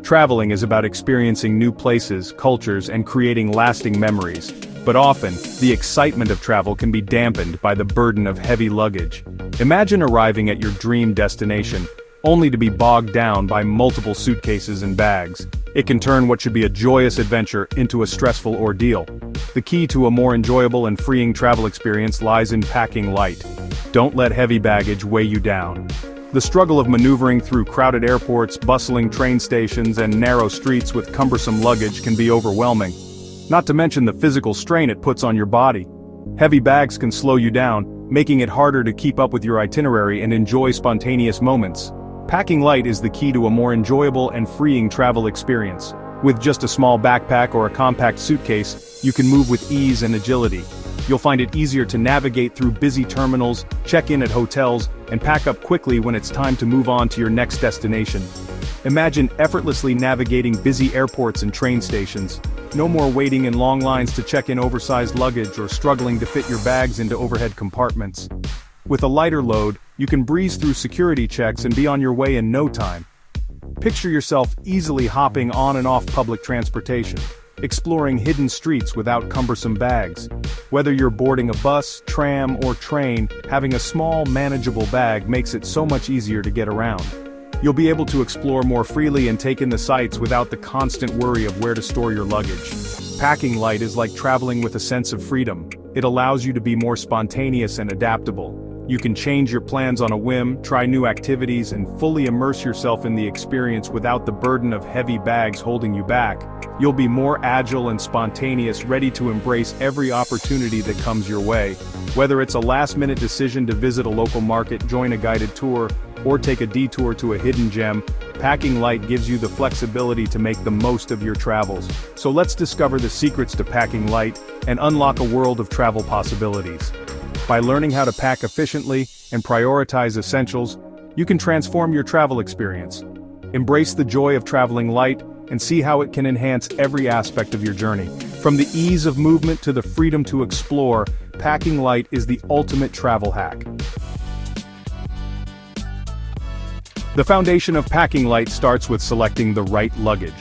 Traveling is about experiencing new places, cultures, and creating lasting memories. But often, the excitement of travel can be dampened by the burden of heavy luggage. Imagine arriving at your dream destination, only to be bogged down by multiple suitcases and bags. It can turn what should be a joyous adventure into a stressful ordeal. The key to a more enjoyable and freeing travel experience lies in packing light. Don't let heavy baggage weigh you down. The struggle of maneuvering through crowded airports, bustling train stations, and narrow streets with cumbersome luggage can be overwhelming. Not to mention the physical strain it puts on your body. Heavy bags can slow you down, making it harder to keep up with your itinerary and enjoy spontaneous moments. Packing light is the key to a more enjoyable and freeing travel experience. With just a small backpack or a compact suitcase, you can move with ease and agility. You'll find it easier to navigate through busy terminals, check in at hotels, and pack up quickly when it's time to move on to your next destination. Imagine effortlessly navigating busy airports and train stations. No more waiting in long lines to check in oversized luggage or struggling to fit your bags into overhead compartments. With a lighter load, you can breeze through security checks and be on your way in no time. Picture yourself easily hopping on and off public transportation, exploring hidden streets without cumbersome bags. Whether you're boarding a bus, tram, or train, having a small, manageable bag makes it so much easier to get around. You'll be able to explore more freely and take in the sights without the constant worry of where to store your luggage. Packing light is like traveling with a sense of freedom. It allows you to be more spontaneous and adaptable. You can change your plans on a whim, try new activities, and fully immerse yourself in the experience without the burden of heavy bags holding you back. You'll be more agile and spontaneous, ready to embrace every opportunity that comes your way. Whether it's a last-minute decision to visit a local market, join a guided tour, or take a detour to a hidden gem, packing light gives you the flexibility to make the most of your travels. So let's discover the secrets to packing light and unlock a world of travel possibilities. By learning how to pack efficiently and prioritize essentials, you can transform your travel experience. Embrace the joy of traveling light and see how it can enhance every aspect of your journey. From the ease of movement to the freedom to explore, packing light is the ultimate travel hack. The foundation of packing light starts with selecting the right luggage.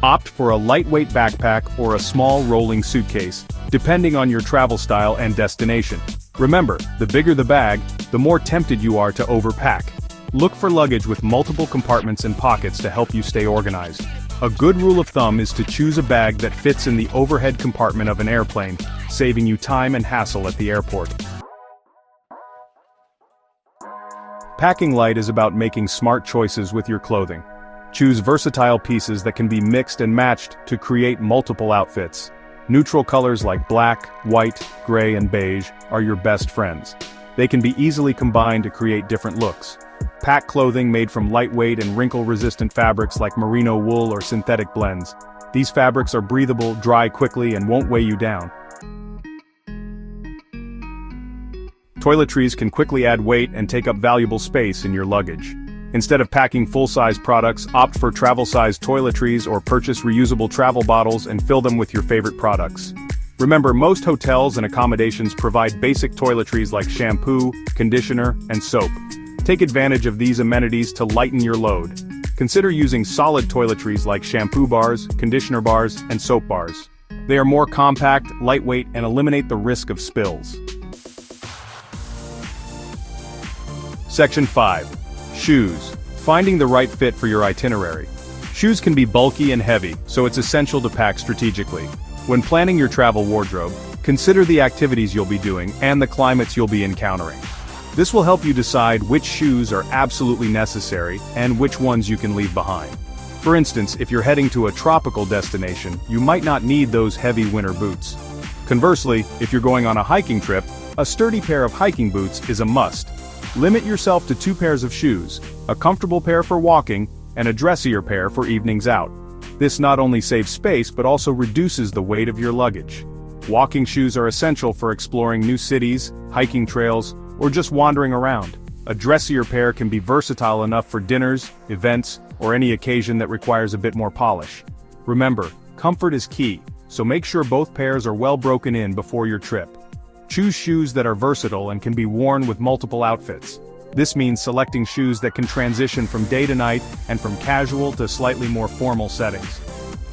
Opt for a lightweight backpack or a small rolling suitcase, depending on your travel style and destination. Remember, the bigger the bag, the more tempted you are to overpack. Look for luggage with multiple compartments and pockets to help you stay organized. A good rule of thumb is to choose a bag that fits in the overhead compartment of an airplane, saving you time and hassle at the airport. Packing light is about making smart choices with your clothing. Choose versatile pieces that can be mixed and matched to create multiple outfits. Neutral colors like black, white, gray, and beige are your best friends. They can be easily combined to create different looks. Pack clothing made from lightweight and wrinkle-resistant fabrics like merino wool or synthetic blends. These fabrics are breathable, dry quickly, and won't weigh you down. Toiletries can quickly add weight and take up valuable space in your luggage. Instead of packing full-size products, opt for travel-sized toiletries or purchase reusable travel bottles and fill them with your favorite products. Remember, most hotels and accommodations provide basic toiletries like shampoo, conditioner, and soap. Take advantage of these amenities to lighten your load. Consider using solid toiletries like shampoo bars, conditioner bars, and soap bars. They are more compact, lightweight, and eliminate the risk of spills. Section 5. Shoes. Finding the right fit for your itinerary. Shoes can be bulky and heavy, so it's essential to pack strategically. When planning your travel wardrobe, consider the activities you'll be doing and the climates you'll be encountering. This will help you decide which shoes are absolutely necessary and which ones you can leave behind. For instance, if you're heading to a tropical destination, you might not need those heavy winter boots. Conversely, if you're going on a hiking trip, a sturdy pair of hiking boots is a must. Limit yourself to 2 pairs of shoes, a comfortable pair for walking, and a dressier pair for evenings out. This not only saves space but also reduces the weight of your luggage. Walking shoes are essential for exploring new cities, hiking trails, or just wandering around. A dressier pair can be versatile enough for dinners, events, or any occasion that requires a bit more polish. Remember, comfort is key, so make sure both pairs are well broken in before your trip. Choose shoes that are versatile and can be worn with multiple outfits. This means selecting shoes that can transition from day to night and from casual to slightly more formal settings.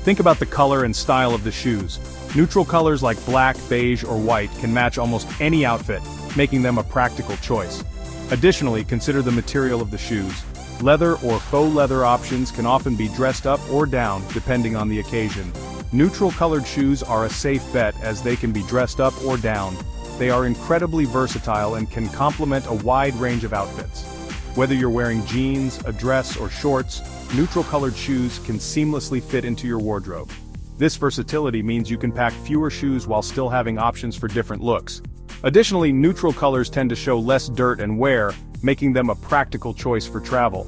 Think about the color and style of the shoes. Neutral colors like black, beige, or white can match almost any outfit, making them a practical choice. Additionally, consider the material of the shoes. Leather or faux leather options can often be dressed up or down, depending on the occasion. Neutral-colored shoes are a safe bet as they can be dressed up or down. They are incredibly versatile and can complement a wide range of outfits. Whether you're wearing jeans, a dress, or shorts, neutral-colored shoes can seamlessly fit into your wardrobe. This versatility means you can pack fewer shoes while still having options for different looks. Additionally, neutral colors tend to show less dirt and wear, making them a practical choice for travel.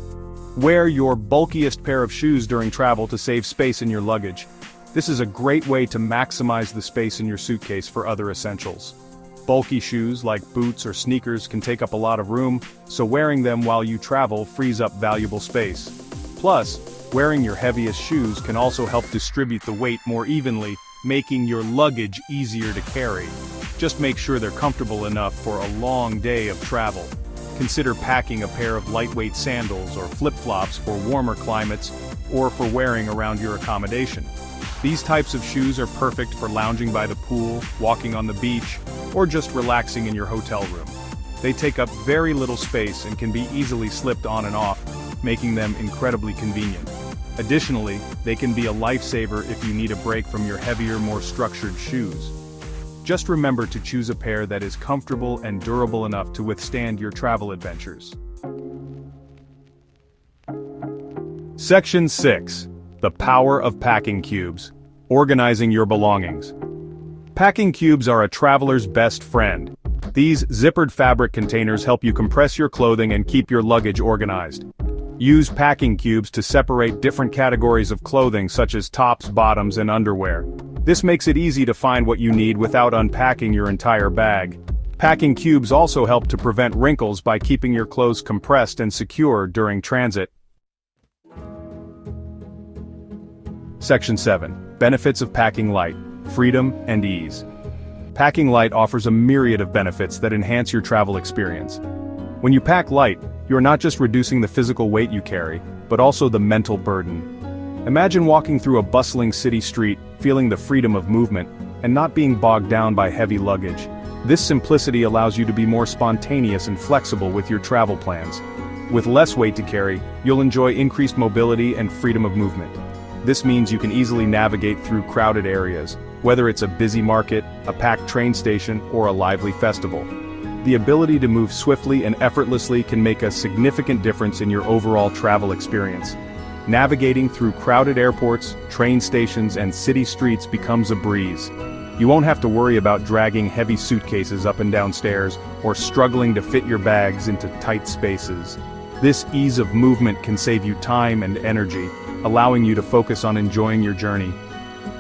Wear your bulkiest pair of shoes during travel to save space in your luggage. This is a great way to maximize the space in your suitcase for other essentials. Bulky shoes like boots or sneakers can take up a lot of room, so wearing them while you travel frees up valuable space. Plus, wearing your heaviest shoes can also help distribute the weight more evenly, making your luggage easier to carry. Just make sure they're comfortable enough for a long day of travel. Consider packing a pair of lightweight sandals or flip-flops for warmer climates or for wearing around your accommodation. These types of shoes are perfect for lounging by the pool, walking on the beach, or just relaxing in your hotel room. They take up very little space and can be easily slipped on and off, making them incredibly convenient. Additionally, they can be a lifesaver if you need a break from your heavier, more structured shoes. Just remember to choose a pair that is comfortable and durable enough to withstand your travel adventures. Section 6. The power of packing cubes. Organizing your belongings. Packing cubes are a traveler's best friend. These zippered fabric containers help you compress your clothing and keep your luggage organized. Use packing cubes to separate different categories of clothing such as tops, bottoms, and underwear. This makes it easy to find what you need without unpacking your entire bag. Packing cubes also help to prevent wrinkles by keeping your clothes compressed and secure during transit. Section 7. Benefits of packing light, freedom and ease. Packing light offers a myriad of benefits that enhance your travel experience. When you pack light, you are not just reducing the physical weight you carry, but also the mental burden. Imagine walking through a bustling city street, feeling the freedom of movement, and not being bogged down by heavy luggage. This simplicity allows you to be more spontaneous and flexible with your travel plans. With less weight to carry, you'll enjoy increased mobility and freedom of movement. This means you can easily navigate through crowded areas, whether it's a busy market, a packed train station, or a lively festival. The ability to move swiftly and effortlessly can make a significant difference in your overall travel experience. Navigating through crowded airports, train stations, and city streets becomes a breeze. You won't have to worry about dragging heavy suitcases up and down stairs, or struggling to fit your bags into tight spaces. This ease of movement can save you time and energy, allowing you to focus on enjoying your journey.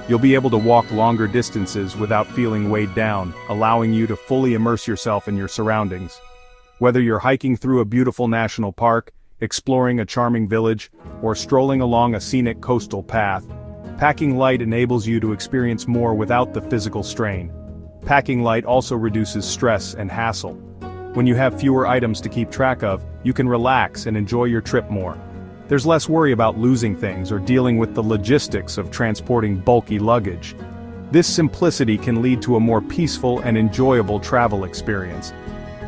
You'll be able to walk longer distances without feeling weighed down, allowing you to fully immerse yourself in your surroundings. Whether you're hiking through a beautiful national park, exploring a charming village, or strolling along a scenic coastal path, packing light enables you to experience more without the physical strain. Packing light also reduces stress and hassle. When you have fewer items to keep track of, you can relax and enjoy your trip more. There's less worry about losing things or dealing with the logistics of transporting bulky luggage. This simplicity can lead to a more peaceful and enjoyable travel experience.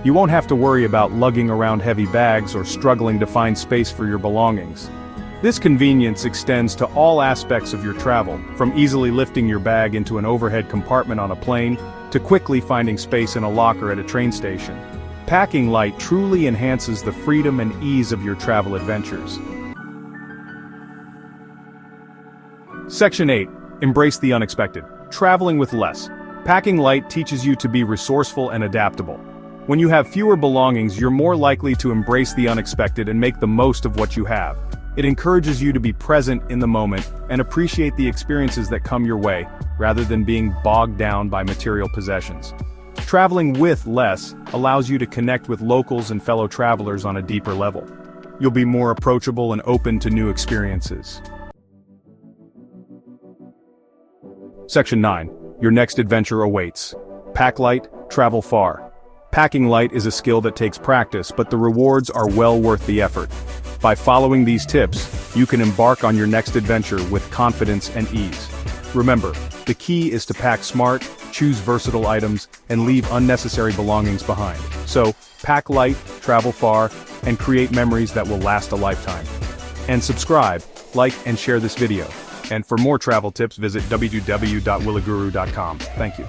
You won't have to worry about lugging around heavy bags or struggling to find space for your belongings. This convenience extends to all aspects of your travel, from easily lifting your bag into an overhead compartment on a plane, to quickly finding space in a locker at a train station. Packing light truly enhances the freedom and ease of your travel adventures. Section 8. Embrace the unexpected. Traveling with less. Packing light teaches you to be resourceful and adaptable. When you have fewer belongings, you're more likely to embrace the unexpected and make the most of what you have. It encourages you to be present in the moment and appreciate the experiences that come your way, rather than being bogged down by material possessions. Traveling with less allows you to connect with locals and fellow travelers on a deeper level. You'll be more approachable and open to new experiences. Section 9. Your next adventure awaits. Pack light, travel far. Packing light is a skill that takes practice, but the rewards are well worth the effort. By following these tips, you can embark on your next adventure with confidence and ease. Remember, the key is to pack smart, choose versatile items, and leave unnecessary belongings behind. So, pack light, travel far, and create memories that will last a lifetime. And subscribe, like, and share this video. And for more travel tips, visit www.williguru.com. Thank you.